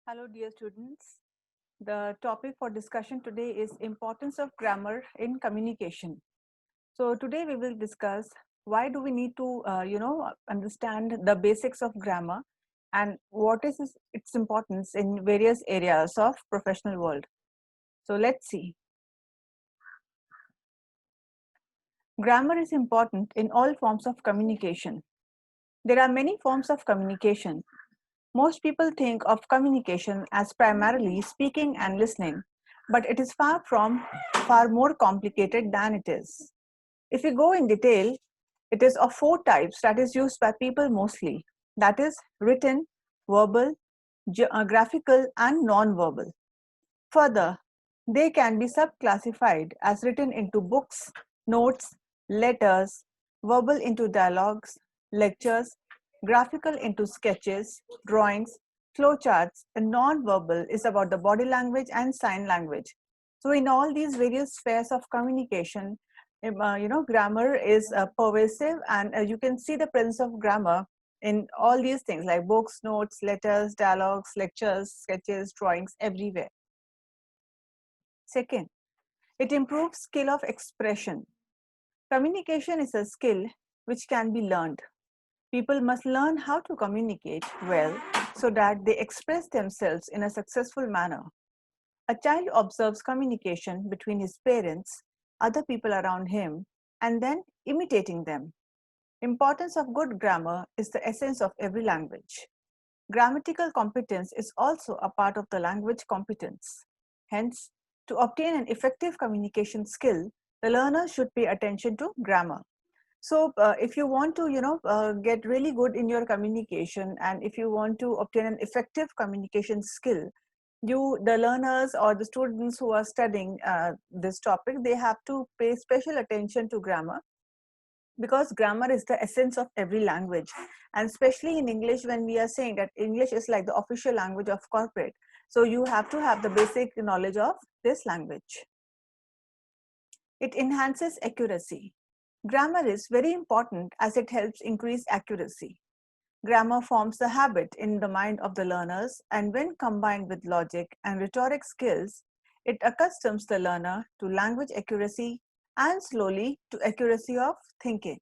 Hello, dear students. The topic for discussion today is importance of grammar in communication. So today we will discuss why do we need to, understand the basics of grammar and what is its importance in various areas of professional world. So let's see. Grammar is important in all forms of communication. There are many forms of communication. Most people think of communication as primarily speaking and listening, but it is far more complicated than it is. If we go in detail, it is of four types that is used by people mostly. That is written, verbal, graphical, and non-verbal. Further, they can be subclassified as written into books, notes, letters, verbal into dialogues, lectures, graphical into sketches, drawings, flowcharts, and non-verbal is about the body language and sign language. So in all these various spheres of communication, grammar is pervasive, and you can see the presence of grammar in all these things like books, notes, letters, dialogues, lectures, sketches, drawings, everywhere. Second, it improves skill of expression. Communication is a skill which can be learned. People must learn how to communicate well so that they express themselves in a successful manner. A child observes communication between his parents, other people around him, and then imitating them. Importance of good grammar is the essence of every language. Grammatical competence is also a part of the language competence. Hence, to obtain an effective communication skill, the learner should pay attention to grammar. So, if you want to, get really good in your communication, and if you want to obtain an effective communication skill, the learners or the students who are studying this topic, they have to pay special attention to grammar, because grammar is the essence of every language, and especially in English, when we are saying that English is like the official language of corporate, so you have to have the basic knowledge of this language. It enhances accuracy. Grammar is very important as it helps increase accuracy. Grammar forms a habit in the mind of the learners, and when combined with logic and rhetoric skills, it accustoms the learner to language accuracy and slowly to accuracy of thinking.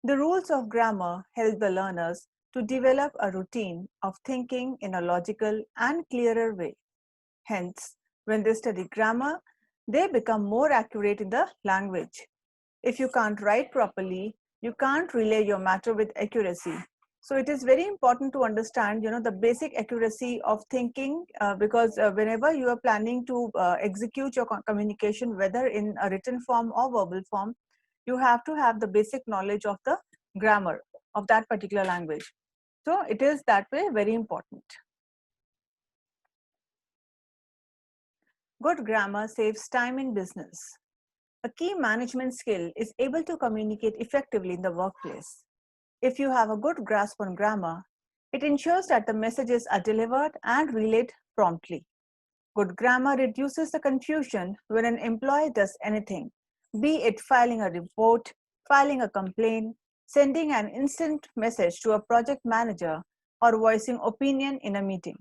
The rules of grammar help the learners to develop a routine of thinking in a logical and clearer way. Hence, when they study grammar, they become more accurate in the language. If you can't write properly, you can't relay your matter with accuracy. So it is very important to understand, the basic accuracy of thinking, because whenever you are planning to execute your communication, whether in a written form or verbal form, you have to have the basic knowledge of the grammar of that particular language. So it is that way very important. Good grammar saves time in business. A key management skill is able to communicate effectively in the workplace. If you have a good grasp on grammar, it ensures that the messages are delivered and relayed promptly. Good grammar reduces the confusion when an employee does anything, be it filing a report, filing a complaint, sending an instant message to a project manager, or voicing opinion in a meeting.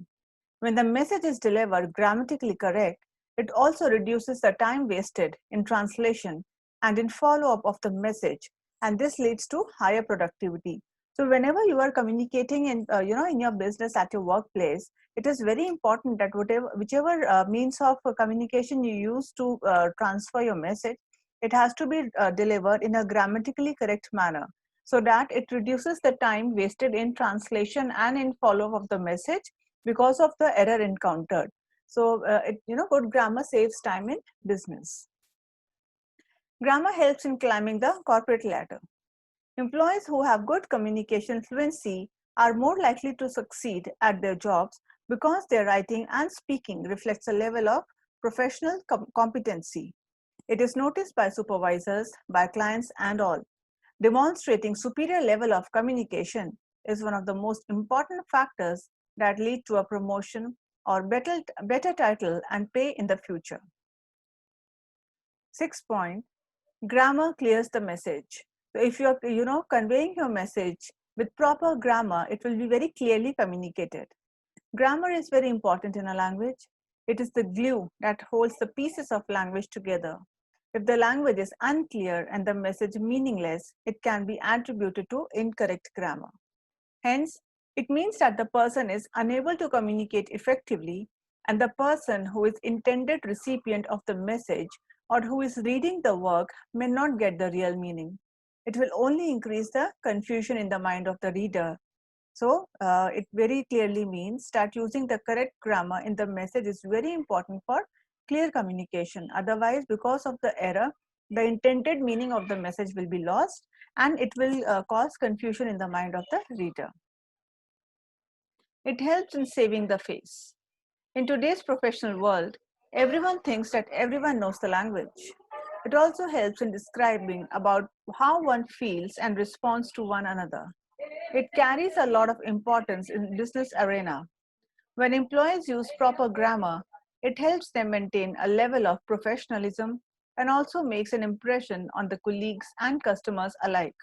When the message is delivered grammatically correct, it also reduces the time wasted in translation and in follow-up of the message, and this leads to higher productivity. So whenever you are communicating in your business at your workplace, it is very important that whichever means of communication you use to transfer your message, it has to be delivered in a grammatically correct manner, so that it reduces the time wasted in translation and in follow-up of the message because of the error encountered. So, good grammar saves time in business. Grammar helps in climbing the corporate ladder. Employees who have good communication fluency are more likely to succeed at their jobs because their writing and speaking reflects a level of professional competency. It is noticed by supervisors, by clients, and all. Demonstrating superior level of communication is one of the most important factors that lead to a promotion or better title and pay in the future. 6th point, grammar clears the message. So if you're conveying your message with proper grammar, it will be very clearly communicated. Grammar is very important in a language. It is the glue that holds the pieces of language together. If the language is unclear and the message meaningless, it can be attributed to incorrect grammar. Hence, it means that the person is unable to communicate effectively, and the person who is intended recipient of the message or who is reading the work may not get the real meaning. It will only increase the confusion in the mind of the reader. So it very clearly means that using the correct grammar in the message is very important for clear communication. Otherwise, because of the error, the intended meaning of the message will be lost and it will cause confusion in the mind of the reader. It helps in saving the face. In today's professional world, everyone thinks that everyone knows the language. It also helps in describing about how one feels and responds to one another. It carries a lot of importance in business arena. When employees use proper grammar, it helps them maintain a level of professionalism and also makes an impression on the colleagues and customers alike.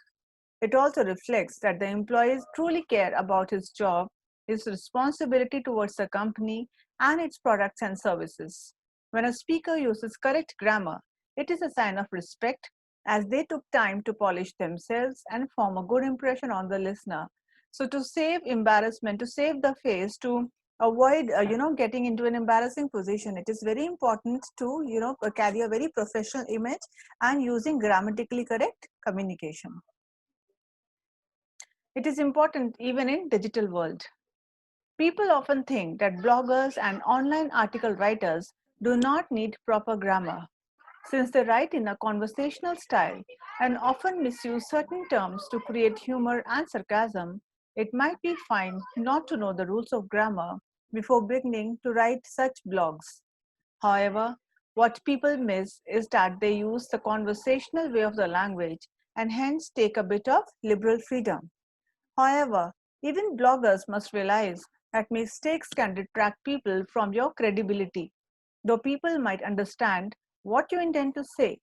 It also reflects that the employees truly care about his job, his responsibility towards the company, and its products and services. When a speaker uses correct grammar, it is a sign of respect as they took time to polish themselves and form a good impression on the listener. So to save embarrassment, to save the face, to avoid getting into an embarrassing position, it is very important to carry a very professional image and using grammatically correct communication. It is important even in digital world. People often think that bloggers and online article writers do not need proper grammar since they write in a conversational style and often misuse certain terms to create humor and sarcasm. It might be fine not to know the rules of grammar before beginning to write such blogs. However, what people miss is that they use the conversational way of the language and hence take a bit of liberal freedom. However, even bloggers must realize that mistakes can detract people from your credibility. Though people might understand what you intend to say,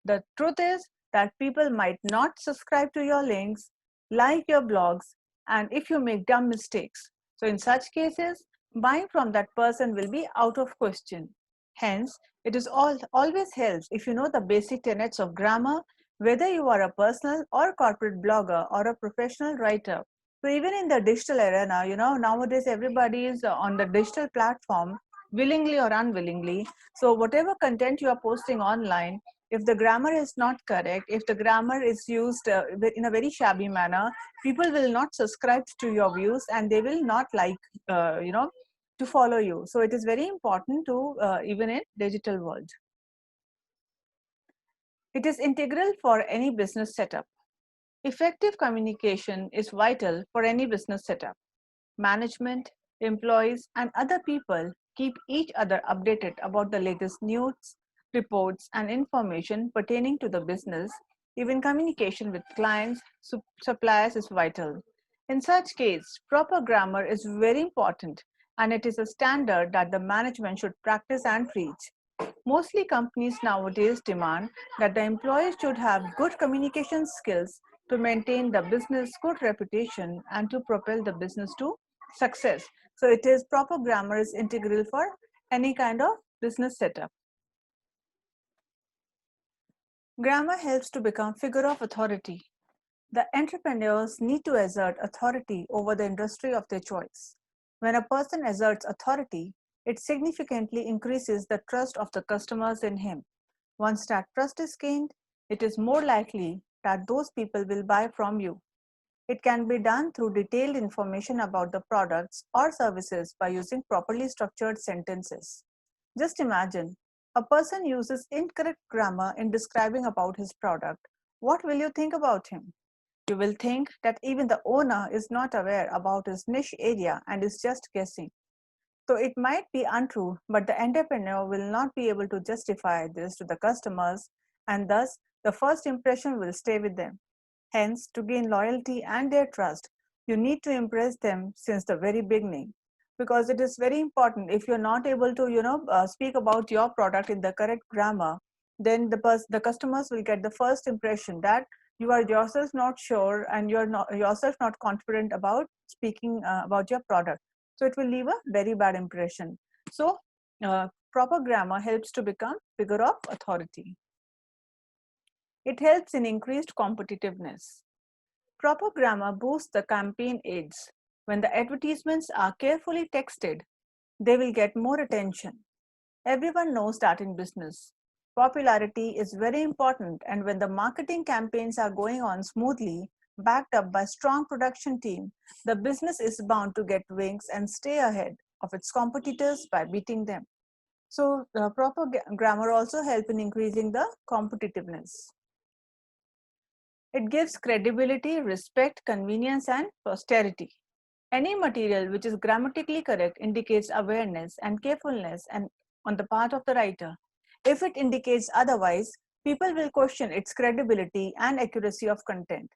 the truth is that people might not subscribe to your links, like your blogs, and if you make dumb mistakes. So, in such cases, buying from that person will be out of question. Hence, it is always helps if you know the basic tenets of grammar, whether you are a personal or corporate blogger or a professional writer. So even in the digital arena, nowadays everybody is on the digital platform, willingly or unwillingly. So whatever content you are posting online, if the grammar is not correct, if the grammar is used in a very shabby manner, people will not subscribe to your views and they will not like, to follow you. So it is very important to even in digital world. It is integral for any business setup. Effective communication is vital for any business setup. Management, employees, and other people keep each other updated about the latest news, reports, and information pertaining to the business. Even communication with clients, suppliers is vital. In such case, proper grammar is very important and it is a standard that the management should practice and preach. Mostly companies nowadays demand that the employees should have good communication skills to maintain the business good reputation and to propel the business to success. So it is proper grammar is integral for any kind of business setup. Grammar helps to become figure of authority. The entrepreneurs need to exert authority over the industry of their choice. When a person exerts authority, it significantly increases the trust of the customers in him. Once that trust is gained, it is more likely that those people will buy from you. It can be done through detailed information about the products or services by using properly structured sentences. Just imagine, a person uses incorrect grammar in describing about his product. What will you think about him? You will think that even the owner is not aware about his niche area and is just guessing. So it might be untrue, but the entrepreneur will not be able to justify this to the customers, and thus the first impression will stay with them. Hence, to gain loyalty and their trust, you need to impress them since the very beginning. Because it is very important. If you're not able to, speak about your product in the correct grammar, then the customers will get the first impression that you are yourself not sure and you're not yourself not confident about speaking about your product. So it will leave a very bad impression. So proper grammar helps to become figure of authority. It helps in increased competitiveness. Proper grammar boosts the campaign aids. When the advertisements are carefully texted, they will get more attention. Everyone knows that in business, popularity is very important, and when the marketing campaigns are going on smoothly, backed up by strong production team, the business is bound to get wings and stay ahead of its competitors by beating them. So proper grammar also help in increasing the competitiveness. It gives credibility, respect, convenience, and posterity. Any material which is grammatically correct indicates awareness and carefulness and on the part of the writer. If it indicates otherwise, people will question its credibility and accuracy of content.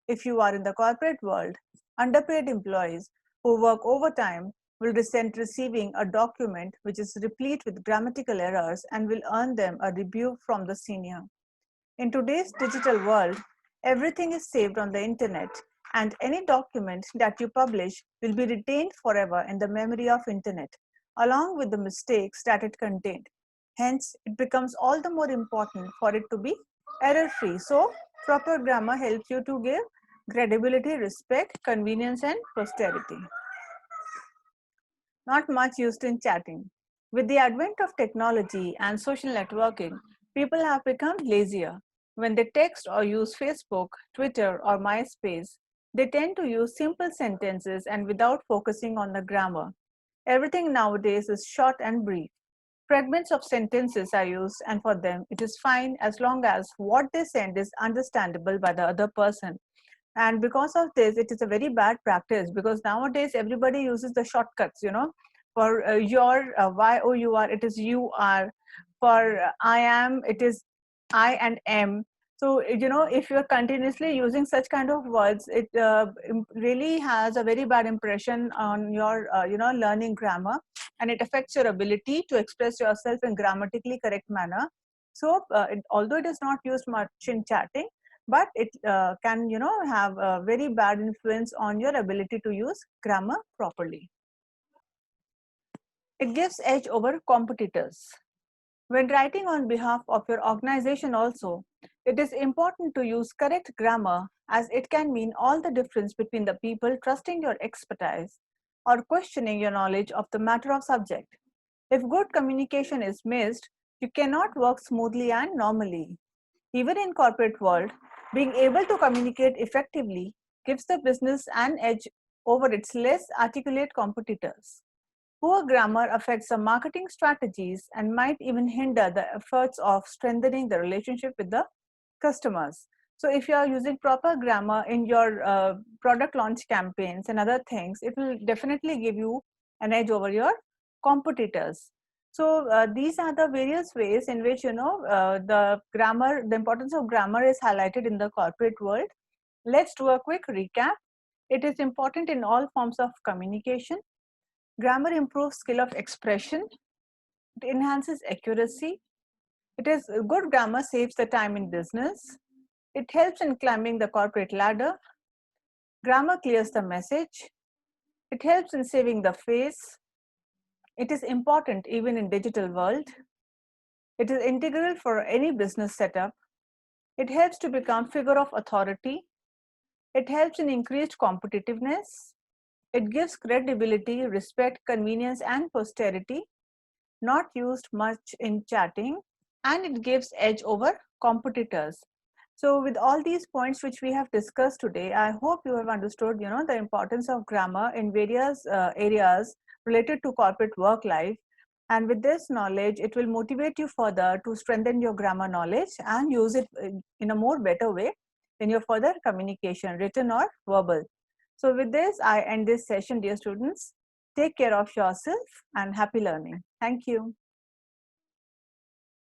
If you are in the corporate world, underpaid employees who work overtime will resent receiving a document which is replete with grammatical errors and will earn them a rebuke from the senior. In today's digital world, everything is saved on the internet, and any document that you publish will be retained forever in the memory of internet, along with the mistakes that it contained. Hence, it becomes all the more important for it to be error-free. So, proper grammar helps you to give credibility, respect, convenience, and posterity. Not much used in chatting. With the advent of technology and social networking, people have become lazier. When they text or use Facebook, Twitter, or MySpace, they tend to use simple sentences and without focusing on the grammar. Everything nowadays is short and brief. Fragments of sentences are used, and for them, it is fine as long as what they send is understandable by the other person. And because of this, it is a very bad practice because nowadays everybody uses the shortcuts, for your y-o-u-r, it is you are. For I am, it is I and am. So if you're continuously using such kind of words, it really has a very bad impression on your learning grammar, and it affects your ability to express yourself in grammatically correct manner. So although it is not used much in chatting, but it can have a very bad influence on your ability to use grammar properly. It gives edge over competitors. When writing on behalf of your organization also, it is important to use correct grammar, as it can mean all the difference between the people trusting your expertise or questioning your knowledge of the matter of subject. If good communication is missed, you cannot work smoothly and normally. Even in corporate world, being able to communicate effectively gives the business an edge over its less articulate competitors. Poor grammar affects the marketing strategies and might even hinder the efforts of strengthening the relationship with the customers. So if you are using proper grammar in your product launch campaigns and other things, it will definitely give you an edge over your competitors. So these are the various ways in which the importance of grammar is highlighted in the corporate world. Let's do a quick recap. It is important in all forms of communication. Grammar improves skill of expression. It enhances accuracy. Good grammar saves the time in business. It helps in climbing the corporate ladder. Grammar clears the message. It helps in saving the face. It is important even in digital world. It is integral for any business setup. It helps to become figure of authority. It helps in increased competitiveness. It gives credibility, respect, convenience, and posterity. Not used much in chatting, and it gives edge over competitors. So with all these points which we have discussed today, I hope you have understood the importance of grammar in various areas related to corporate work life. And with this knowledge, it will motivate you further to strengthen your grammar knowledge and use it in a more better way in your further communication, written or verbal. So with this, I end this session, dear students. Take care of yourself and happy learning. Thank you.